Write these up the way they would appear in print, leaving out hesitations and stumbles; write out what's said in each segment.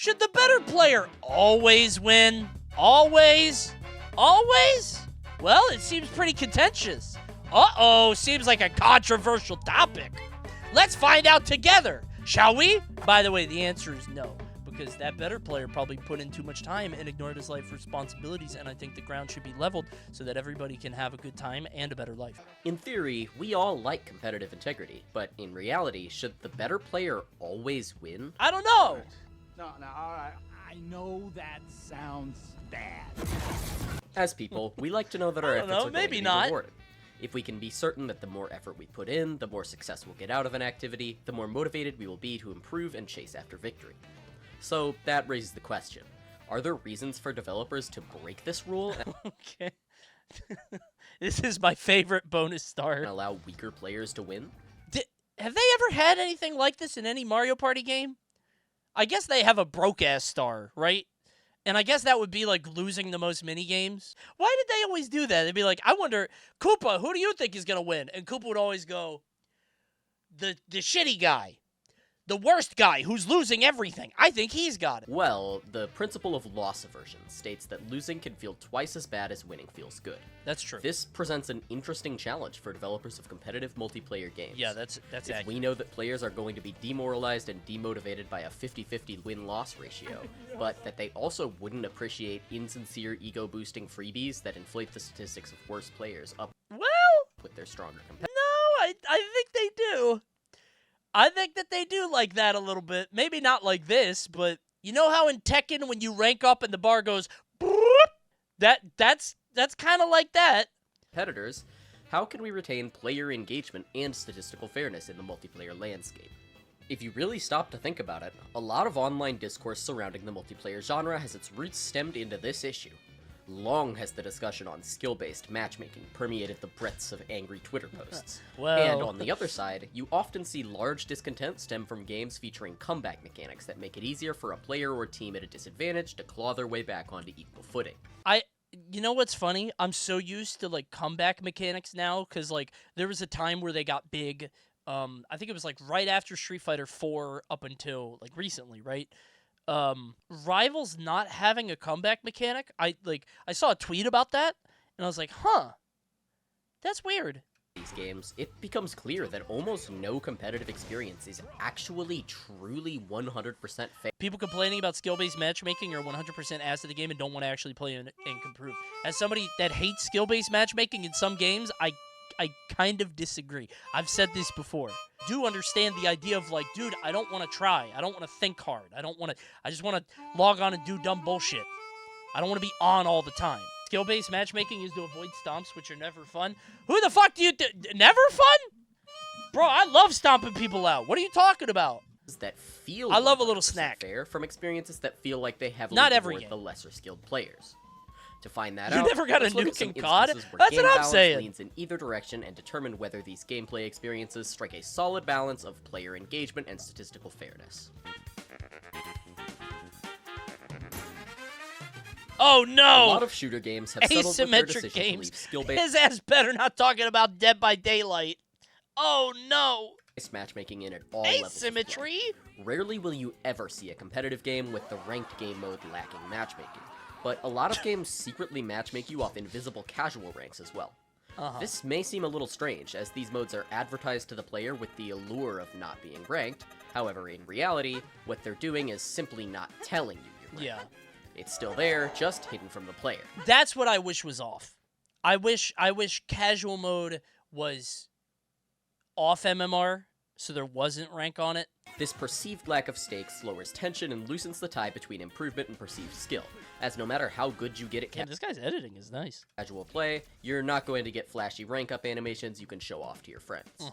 Should the better player always win? Always? Always? Well, it seems pretty contentious. Uh-oh, seems like a controversial topic. Let's find out together, shall we? By the way, the answer is no, because that better player probably put in too much time and ignored his life responsibilities, and I think the ground should be leveled so that everybody can have a good time and a better life. In theory, we all like competitive integrity, but in reality, should the better player always win? I don't know. No, all right. I know that sounds bad. As people, we like to know that our efforts are going maybe to be not. rewarded. If we can be certain that the more effort we put in, the more success we'll get out of an activity, the more motivated we will be to improve and chase after victory. So that raises the question, are there reasons for developers to break this rule Okay. This is my favorite bonus star. and allow weaker players to win? Have they ever had anything like this in any Mario Party game? I guess they have a broke-ass star, right? And I guess that would be like losing the most mini-games. Why did they always do that? They'd be like, I wonder, Koopa, who do you think is going to win? And Koopa would always go, the shitty guy. The worst guy who's losing everything. I think he's got it. Well, the principle of loss aversion states that losing can feel twice as bad as winning feels good. That's true. This presents an interesting challenge for developers of competitive multiplayer games. Yeah, that's If accurate. we know that players are going to be demoralized and demotivated by a 50-50 win-loss ratio, but that they also wouldn't appreciate insincere ego-boosting freebies that inflate the statistics of worse players up Well, with their stronger competitors. no, I think they do. I think that they do like that a little bit. Maybe not like this, but you know how in Tekken when you rank up and the bar goes, that's kind of like that. Competitors, how can we retain player engagement and statistical fairness in the multiplayer landscape? If you really stop to think about it, a lot of online discourse surrounding the multiplayer genre has its roots stemmed into this issue. Long has the discussion on skill-based matchmaking permeated the breadths of angry Twitter posts. Well, And on the other side, you often see large discontent stem from games featuring comeback mechanics that make it easier for a player or team at a disadvantage to claw their way back onto equal footing. you know what's funny? I'm so used to like comeback mechanics now because like there was a time where they got big. I think it was like right after Street Fighter 4 up until like recently, right? Rivals not having a comeback mechanic. I saw a tweet about that and I was like, huh, that's weird. These games, it becomes clear that almost no competitive experience is actually truly 100% fair. People complaining about skill-based matchmaking are 100% ass to the game and don't want to actually play and improve. As somebody that hates skill-based matchmaking in some games, I kind of disagree. I've said this before. Do understand the idea of like, dude, I don't want to try. I don't want to think hard. I just want to log on and do dumb bullshit. I don't want to be on all the time. Skill-based matchmaking is to avoid stomps, which are never fun. Who the fuck do you never fun? Bro, I love stomping people out. What are you talking about? That feel I love a little 100% snack. fair from experiences that feel like they heavily Not every reward game. the lesser skilled players. To find that You out, never got a let's look at nuke some in COD? instances where That's game what I'm balance saying. leans in either direction and determine whether these gameplay experiences strike a solid balance of player engagement and statistical fairness. Oh A no! lot of shooter games have settled with their Asymmetric decision to games. leave skill-based His ass better not talking about Dead by Daylight. Oh no! matchmaking in at all levels of play. Asymmetry? Rarely will you ever see a competitive game with the ranked game mode lacking matchmaking, but a lot of games secretly matchmake you off invisible casual ranks as well. This may seem a little strange, as these modes are advertised to the player with the allure of not being ranked. However, in reality, what they're doing is simply not telling you you're ranked. Yeah. It's still there, just hidden from the player. That's what I wish was off. I wish casual mode was off MMR, so there wasn't rank on it. This perceived lack of stakes lowers tension and loosens the tie between improvement and perceived skill, as no matter how good you get at Man, this guy's editing is nice. casual play, you're not going to get flashy rank-up animations you can show off to your friends.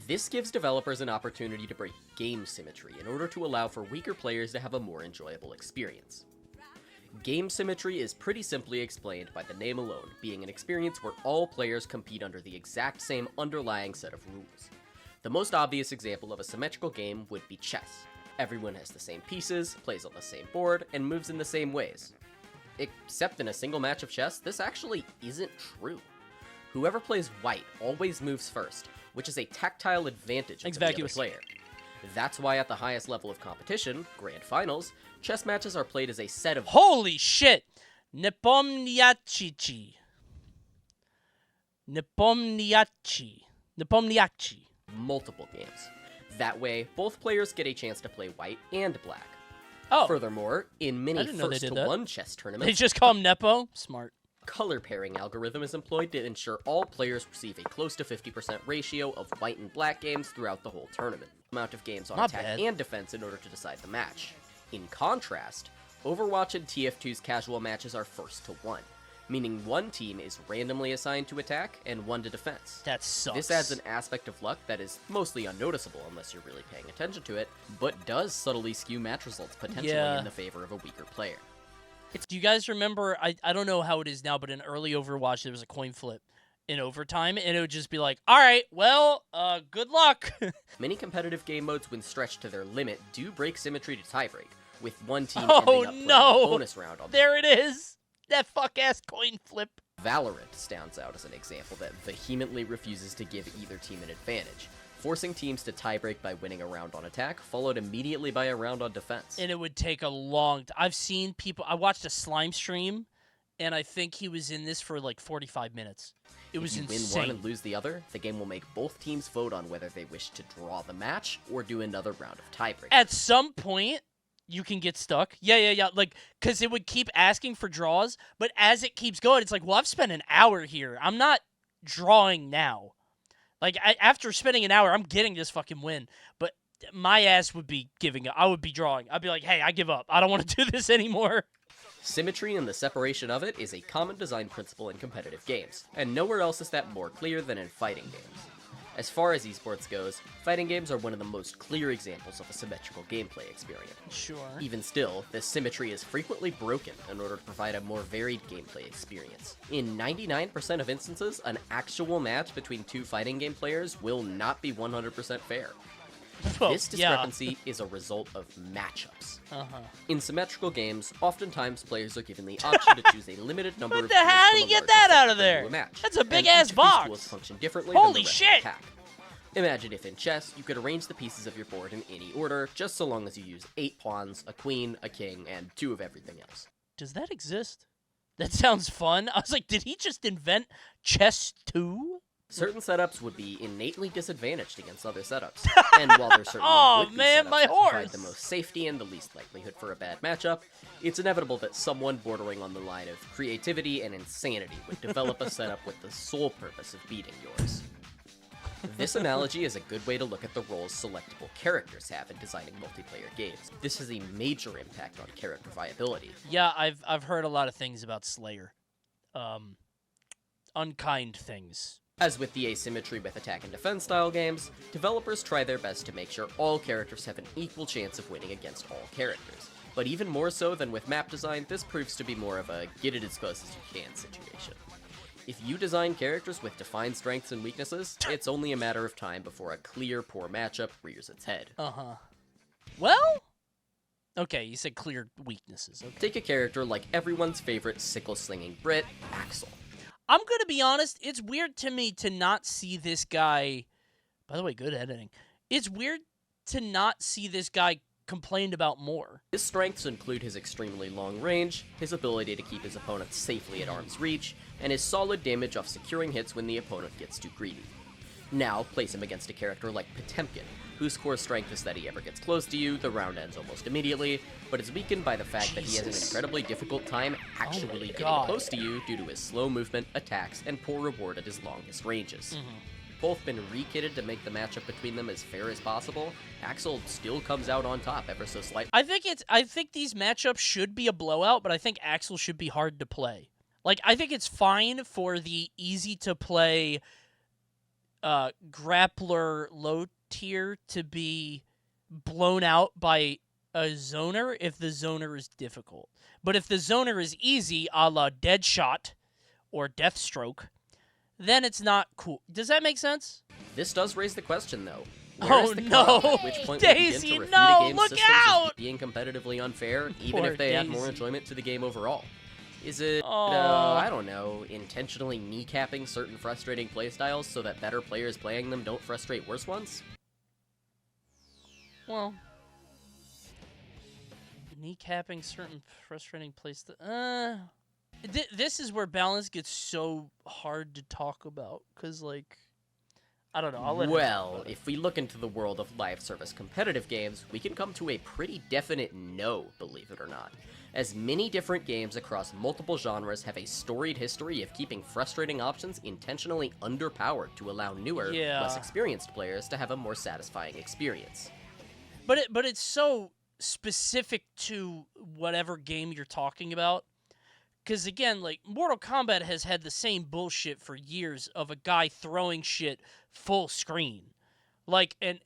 This gives developers an opportunity to break game symmetry in order to allow for weaker players to have a more enjoyable experience. Game symmetry is pretty simply explained by the name alone, being an experience where all players compete under the exact same underlying set of rules. The most obvious example of a symmetrical game would be chess. Everyone has the same pieces, plays on the same board, and moves in the same ways. Except in a single match of chess, this actually isn't true. Whoever plays white always moves first, which is a tactile advantage over the other Vacuous. player. That's why at the highest level of competition, Grand Finals, chess matches are played as a set of Holy shit! Nepomniachtchi. Nepomniachtchi. multiple games. That way, both players get a chance to play white and black. Oh, Furthermore, in many didn't know they did that. first-to-one chess they tournaments, just call him Nepo? Smart. color pairing algorithm is employed to ensure all players receive a close to 50% ratio of white and black games throughout the whole tournament. Amount of games on Not attack bad. and defense in order to decide the match. In contrast, Overwatch and TF2's casual matches are first to one, meaning one team is randomly assigned to attack and one to defense. That sucks. This adds an aspect of luck that is mostly unnoticeable unless you're really paying attention to it, but does subtly skew match results potentially Yeah. in the favor of a weaker player. Do you guys remember, I don't know how it is now, but in early Overwatch, there was a coin flip in overtime, and it would just be like, all right, well, good luck. Many competitive game modes, when stretched to their limit, do break symmetry to tiebreak, with one team Oh, ending up playing no. a bonus round on There it is. That fuck-ass coin flip. Valorant stands out as an example that vehemently refuses to give either team an advantage, forcing teams to tiebreak by winning a round on attack, followed immediately by a round on defense. And it would take a long time. I've seen people, I watched a Slime stream, and I think he was in this for like 45 minutes. It was If you insane. win one and lose the other, the game will make both teams vote on whether they wish to draw the match or do another round of tiebreak. At some point, you can get stuck. Yeah. Like, because it would keep asking for draws, but as it keeps going, it's like, well, I've spent an hour here. I'm not drawing now. Like, after spending an hour, I'm getting this fucking win. But my ass would be giving up. I would be drawing. I'd be like, hey, I give up. I don't want to do this anymore. Symmetry and the separation of it is a common design principle in competitive games, and nowhere else is that more clear than in fighting games. As far as esports goes, fighting games are one of the most clear examples of a symmetrical gameplay experience. Sure. Even still, this symmetry is frequently broken in order to provide a more varied gameplay experience. In 99% of instances, an actual match between two fighting game players will not be 100% fair. Well, This discrepancy is a result of matchups. Uh-huh. In symmetrical games, oftentimes players are given the option to choose a limited number What of the tools hell from did a you get larger that set out of to bring to there? a match, That's a and big-ass each of these box. tools function differently Holy than the rest shit. of the pack. Imagine if in chess, you could arrange the pieces of your board in any order, just so long as you use 8 pawns, a queen, a king, and 2 of everything else. Does that exist? That sounds fun. I was like, did he just invent chess 2? Certain setups would be innately disadvantaged against other setups, and while there certainly Oh, would be man, setups my that provide horse! the most safety and the least likelihood for a bad matchup, it's inevitable that someone bordering on the line of creativity and insanity would develop a setup with the sole purpose of beating yours. This analogy is a good way to look at the roles selectable characters have in designing multiplayer games. This has a major impact on character viability. Yeah, I've heard a lot of things about Slayer. Unkind things. As with the asymmetry with attack and defense style games, developers try their best to make sure all characters have an equal chance of winning against all characters. But even more so than with map design, this proves to be more of a get it as close as you can situation. If you design characters with defined strengths and weaknesses, it's only a matter of time before a clear poor matchup rears its head. Uh-huh. Well? Okay, you said clear weaknesses. Okay. Take a character like everyone's favorite sickle-slinging Brit, Axel. I'm going to be honest, it's weird to me to not see this guy... By the way, good editing. It's weird to not see this guy complained about more. His strengths include his extremely long range, his ability to keep his opponents safely at arm's reach, and his solid damage off securing hits when the opponent gets too greedy. Now, place him against a character like Potemkin, whose core strength is that he ever gets close to you, the round ends almost immediately, but is weakened by the fact that he has an incredibly difficult time actually getting close to you due to his slow movement, attacks, and poor reward at his longest ranges. Both been re-kitted to make the matchup between them as fair as possible, Axel still comes out on top ever so slightly. I think these matchups should be a blowout, but I think Axel should be hard to play. Like, I think it's fine for the easy-to-play grappler low tier to be blown out by a zoner if the zoner is difficult. But if the zoner is easy, a la Deadshot or Deathstroke, then it's not cool. Does that make sense? This does raise the question, though. Oh, Where is the no! cutoff at which point we begin Daisy, to refute no! a game's Look systems out! as being competitively unfair, even Poor if they add more Daisy. enjoyment to the game overall? Is it, Aw. I don't know, intentionally kneecapping certain frustrating playstyles so that better players playing them don't frustrate worse ones? Well, kneecapping certain frustrating place. This is where balance gets so hard to talk about, because, like, I don't know. I'll let him talk Well, about it. if we look into the world of live service competitive games, we can come to a pretty definite no, believe it or not. As many different games across multiple genres have a storied history of keeping frustrating options intentionally underpowered to allow newer, Yeah. less experienced players to have a more satisfying experience. But it's so specific to whatever game you're talking about. Because, again, like, Mortal Kombat has had the same bullshit for years of a guy throwing shit full screen. Like, and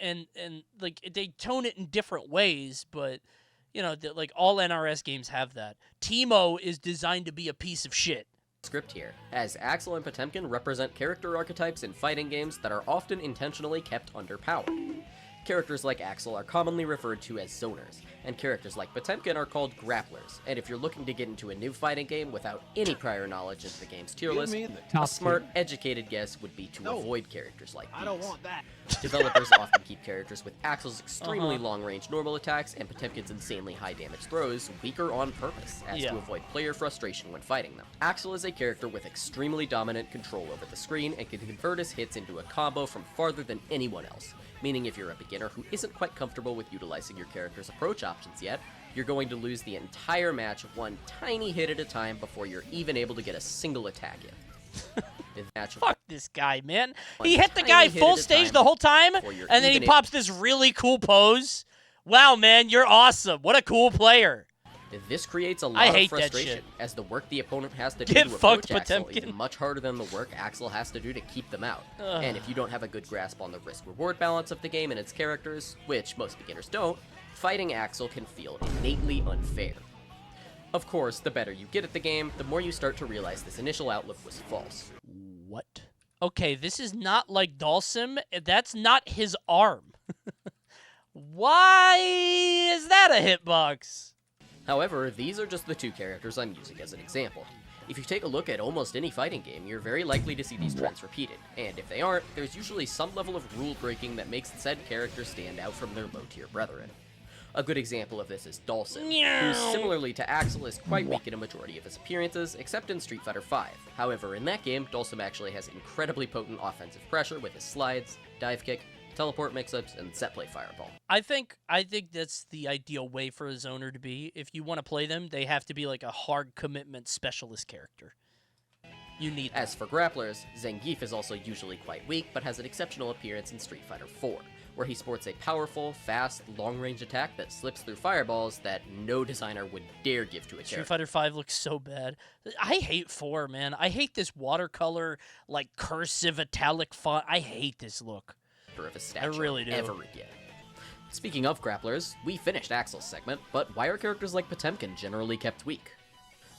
like, they tone it in different ways, but, you know, like, all NRS games have that. Teemo is designed to be a piece of shit. Script here, as Axel and Potemkin represent character archetypes in fighting games that are often intentionally kept underpowered. Characters like Axel are commonly referred to as zoners, and characters like Potemkin are called grapplers, and if you're looking to get into a new fighting game without any prior knowledge into the game's tier list, a smart, educated guess would be to avoid characters like these. I don't want that. Developers often keep characters with Axel's extremely long-range normal attacks and Potemkin's insanely high-damage throws weaker on purpose, as to avoid player frustration when fighting them. Axel is a character with extremely dominant control over the screen and can convert his hits into a combo from farther than anyone else, meaning if you're a beginner who isn't quite comfortable with utilizing your character's approach options yet, you're going to lose the entire match one tiny hit at a time before you're even able to get a single attack in. Fuck this guy, man. He hit the guy full stage the whole time, and then he pops this really cool pose. Wow, man, you're awesome. What a cool player. This creates a lot of frustration, as the work the opponent has to do to approach Axel is much harder than the work Axel has to do to keep them out. And if you don't have a good grasp on the risk-reward balance of the game and its characters, which most beginners don't, fighting Axel can feel innately unfair. Of course, the better you get at the game, the more you start to realize this initial outlook was false. What? Okay, this is not like Dalsim. That's not his arm. Why is that a hitbox? However, these are just the two characters I'm using as an example. If you take a look at almost any fighting game, you're very likely to see these trends repeated, and if they aren't, there's usually some level of rule breaking that makes said character stand out from their low-tier brethren. A good example of this is Dalsim, who similarly to Axel is quite weak in a majority of his appearances, except in Street Fighter V. However, in that game, Dalsim actually has incredibly potent offensive pressure with his slides, dive kick, teleport mix-ups, and set play fireball. I think that's the ideal way for a zoner to be. If you want to play them, they have to be like a hard commitment specialist character. You need that. As for grapplers, Zangief is also usually quite weak, but has an exceptional appearance in Street Fighter IV, where he sports a powerful, fast, long-range attack that slips through fireballs that no designer would dare give to a character. Street Fighter V looks so bad. I hate 4, man. I hate this watercolor, like, cursive, italic font. I hate this look. Of his stature I really do. Ever again. Speaking of grapplers, we finished Axel's segment, but why are characters like Potemkin generally kept weak?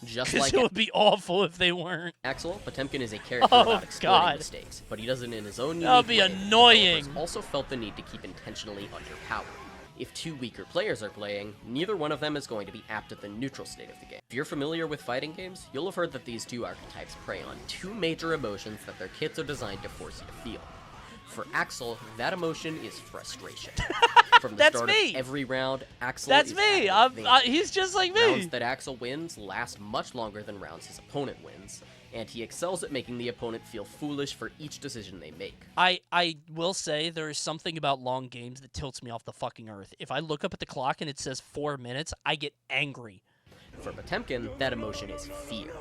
Just like it would be awful if they weren't. Axel, Potemkin is a character about exploiting mistakes, but he does it in his own unique way. That would be annoying. Developers also felt the need to keep intentionally underpowered. If two weaker players are playing, neither one of them is going to be apt at the neutral state of the game. If you're familiar with fighting games, you'll have heard that these two archetypes prey on two major emotions that their kits are designed to force you to feel. For Axel, that emotion is frustration. From the start of every round, Axel That's is me. He's just like me. Rounds that Axel wins last much longer than rounds his opponent wins, and he excels at making the opponent feel foolish for each decision they make. I will say there is something about long games that tilts me off the fucking earth. If I look up at the clock and it says 4 minutes, I get angry. For Potemkin, that emotion is fear.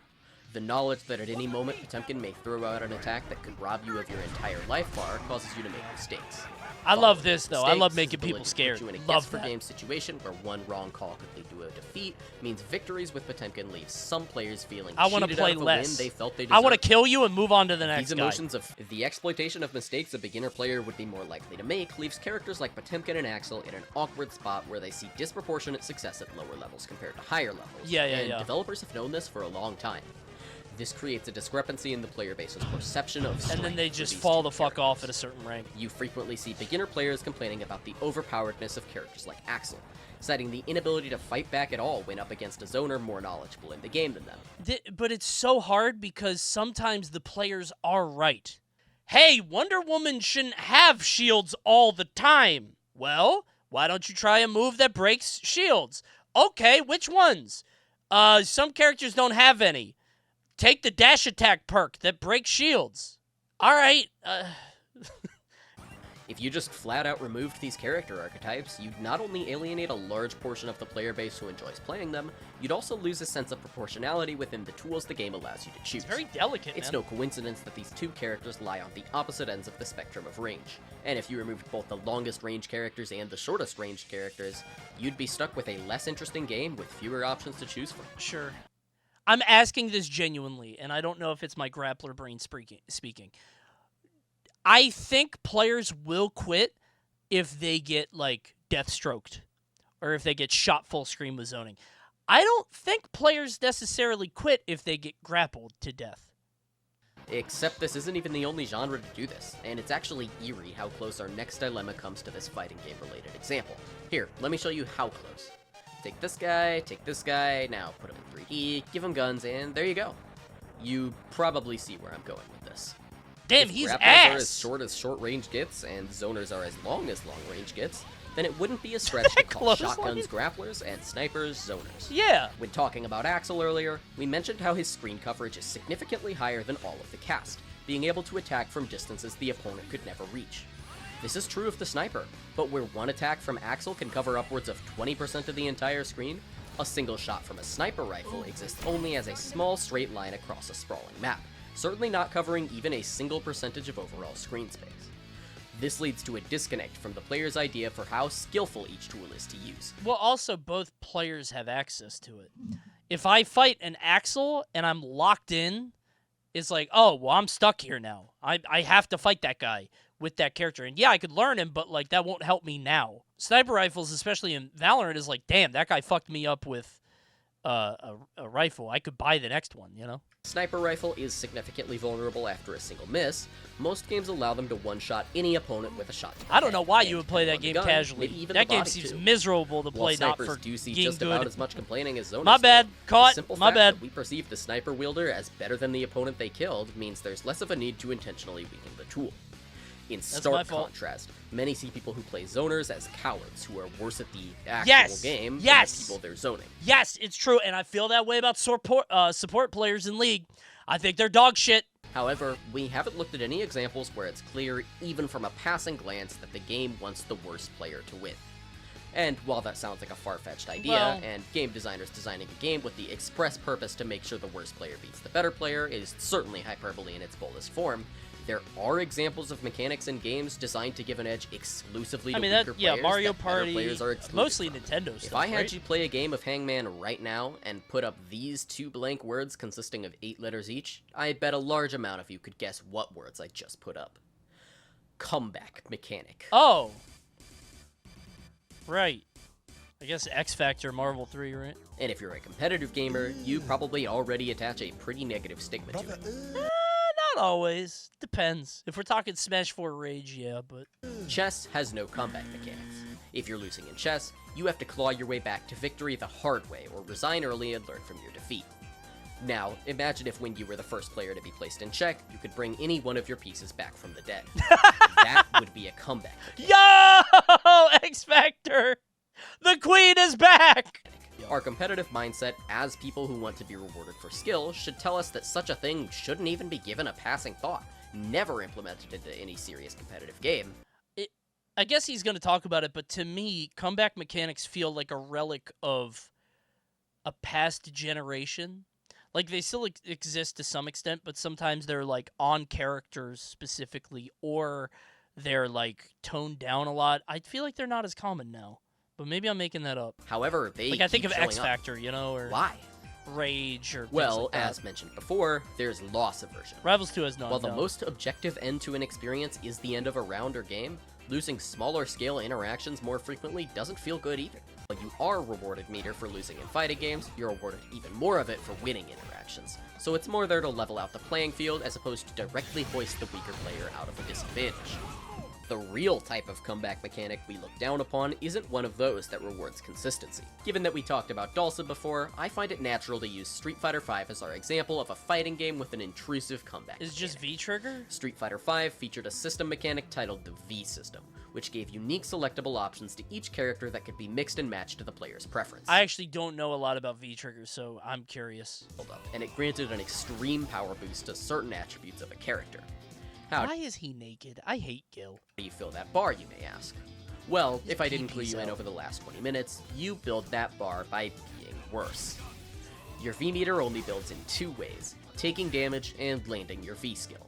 The knowledge that at any moment Potemkin may throw out an attack that could rob you of your entire life bar causes you to make mistakes. I love this, though. I love making people scared. You in a love that. Game situation where one wrong call could lead to a defeat means victories with Potemkin leave some players feeling I want to play out of less. Win they felt they I want to kill you and move on to the next These emotions of the exploitation of mistakes a beginner player would be more likely to make leaves characters like Potemkin and Axel in an awkward spot where they see disproportionate success at lower levels compared to higher levels. And developers have known this for a long time. This creates a discrepancy in the player base's perception of strength. And then they just fall the fuck off at a certain rank. You frequently see beginner players complaining about the overpoweredness of characters like Axel, citing the inability to fight back at all when up against a zoner more knowledgeable in the game than them. But it's so hard because sometimes the players are right. Hey, Wonder Woman shouldn't have shields all the time. Well, Why don't you try a move that breaks shields? Okay, which ones? Some characters don't have any. Take the dash attack perk that breaks shields. All right. If you just flat out removed these character archetypes, you'd not only alienate a large portion of the player base who enjoys playing them, you'd also lose a sense of proportionality within the tools the game allows you to choose. It's very delicate, It's man. no coincidence that these two characters lie on the opposite ends of the spectrum of range. And if you removed both the longest range characters and the shortest range characters, you'd be stuck with a less interesting game with fewer options to choose from. Sure. I'm asking this genuinely, and I don't know if it's my grappler brain speaking. I think players will quit if they get, like, death-stroked or if they get shot full screen with zoning. I don't think players necessarily quit if they get grappled to death. Except this isn't even the only genre to do this, and it's actually eerie how close our next dilemma comes to this fighting game-related example. Here, let me show you how close. Take this guy, now put him in 3D, give him guns, and there you go. You probably see where I'm going with this. Damn, If he's grapplers ass! are as short range gets, and zoners are as long range gets, then it wouldn't be a stretch to call Close shotguns grapplers and snipers zoners. Yeah. When talking about Axel earlier, we mentioned how his screen coverage is significantly higher than all of the cast, being able to attack from distances the opponent could never reach. This is true of the sniper, but where one attack from Axel can cover upwards of 20% of the entire screen, a single shot from a sniper rifle exists only as a small straight line across a sprawling map, certainly not covering even a single percentage of overall screen space. This leads to a disconnect from the player's idea for how skillful each tool is to use. Well, also, both players have access to it. If I fight an Axel and I'm locked in, it's like, oh, well, I'm stuck here now. I have to fight that guy with that character. And yeah, I could learn him, but, like, that won't help me now. Sniper rifles, especially in Valorant, is like, damn, that guy fucked me up with a rifle. I could buy the next one, you know? Sniper rifle is significantly vulnerable after a single miss. Most games allow them to one-shot any opponent with a shot to the I don't know head, why and you would play that depending game on the gun, casually. maybe even That the game body, seems too. miserable to While play, not snipers for do see getting just about good. as much complaining as zoners My bad. do, Caught. the simple My fact bad. that we perceive the sniper wielder as better than the opponent they killed means there's less of a need to intentionally weaken the tool. In my stark fault. contrast, many see people who play zoners as cowards who are worse at the actual Yes! game Yes! than the people they're zoning. Yes, it's true, and I feel that way about support players in League. I think they're dog shit. However, we haven't looked at any examples where it's clear, even from a passing glance, that the game wants the worst player to win. And while that sounds like a far-fetched idea, Well- and game designers designing a game with the express purpose to make sure the worst player beats the better player is certainly hyperbole in its boldest form, there are examples of mechanics in games designed to give an edge exclusively to weaker players Mario that better Party, players are excluded mostly from. Nintendo If stuff, I had right? you play a game of Hangman right now and put up these two blank words consisting of 8 letters each, I bet a large amount of you could guess what words I just put up. Comeback mechanic. Oh. Right. I guess X Factor Marvel 3, right? And if you're a competitive gamer, you probably already attach a pretty negative stigma to it. Not always. Depends. If we're talking Smash 4 Rage, yeah, but... Chess has no comeback mechanics. If you're losing in chess, you have to claw your way back to victory the hard way, or resign early and learn from your defeat. Now, imagine if when you were the first player to be placed in check, you could bring any one of your pieces back from the dead. That would be a comeback mechanic. Yo! X Factor! The Queen is back! Our competitive mindset, as people who want to be rewarded for skill, should tell us that such a thing shouldn't even be given a passing thought, never implemented into any serious competitive game. I guess he's going to talk about it, but to me, comeback mechanics feel like a relic of a past generation. Like, they still exist to some extent, but sometimes they're, like, on characters specifically, or they're, like, toned down a lot. I feel like they're not as common now, but maybe I'm making that up. However, they Like, I think keep of showing X up. Factor, you know, or Why? Rage, or things Well, like that. as mentioned before, there's loss aversion. Rivals 2 has none. While the no. most objective end to an experience is the end of a round or game, losing smaller scale interactions more frequently doesn't feel good either. While you are rewarded meter for losing in fighting games, you're awarded even more of it for winning interactions. So it's more there to level out the playing field as opposed to directly hoist the weaker player out of a disadvantage. The real type of comeback mechanic we look down upon isn't one of those that rewards consistency. Given that we talked about Dhalsim before, I find it natural to use Street Fighter V as our example of a fighting game with an intrusive comeback Is it just V-trigger? Street Fighter V featured a system mechanic titled the V system, which gave unique selectable options to each character that could be mixed and matched to the player's preference. I actually don't know a lot about V-trigger, so I'm curious. And it granted an extreme power boost to certain attributes of a character. How Why is he naked? I hate Gil. do you fill that bar, you may ask? Well, His if I didn't clue pee-pee's you in out. over the last 20 minutes, you build that bar by being worse. Your V meter only builds in two ways, taking damage and landing your V skill.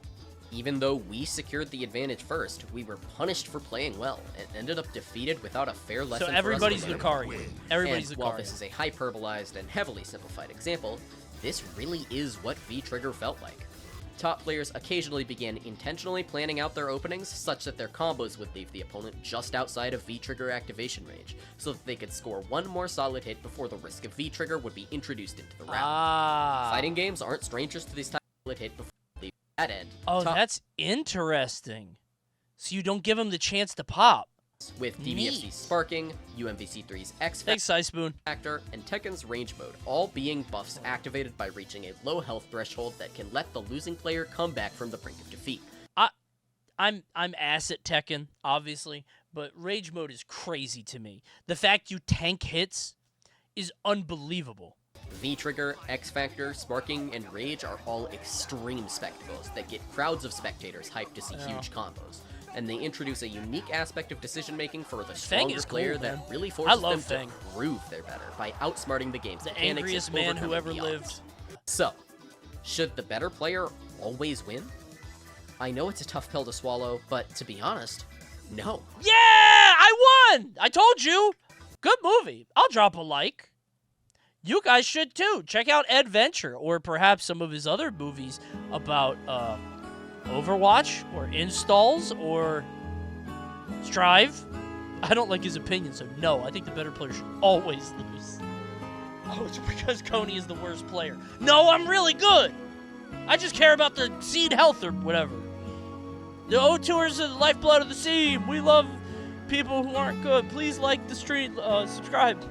Even though we secured the advantage first, we were punished for playing well, and ended up defeated without a fair lesson So for us everybody's to learn. Lucario. Everybody's And while Lucario. this is a hyperbolized and heavily simplified example, this really is what V-Trigger felt like. Top players occasionally began intentionally planning out their openings such that their combos would leave the opponent just outside of V-Trigger activation range, so that they could score one more solid hit before the risk of V-Trigger would be introduced into the round. Fighting games aren't strangers to these types of solid hit before they leave that end. Oh, that's interesting. So you don't give him the chance to pop. With Neat. DBFC's Sparking, UMVC3's X Thanks, Side Spoon. Factor, and Tekken's Range Mode all being buffs activated by reaching a low health threshold that can let the losing player come back from the brink of defeat. I'm ass at Tekken, obviously, but Rage Mode is crazy to me. The fact you tank hits is unbelievable. V-Trigger, X-Factor, Sparking, and Rage are all extreme spectacles that get crowds of spectators hyped to see huge combos. And they introduce a unique aspect of decision-making for the stronger is cool, player man. that really I forces love them Fang. to prove they're better by outsmarting the game's The mechanics and angriest man who overcoming ever the odds. lived. So, should the better player always win? I know it's a tough pill to swallow, but to be honest, no. Yeah, I won! I told you! Good movie. I'll drop a like. You guys should too. Check out Eddventure, or perhaps some of his other movies about Overwatch, or installs, or Strive. I don't like his opinion, so no, I think the better player should always lose. Oh, it's because Coney is the worst player. No, I'm really good! I just care about the seed health or whatever. The O2ers are the lifeblood of the scene. We love people who aren't good. Please like the stream, subscribe.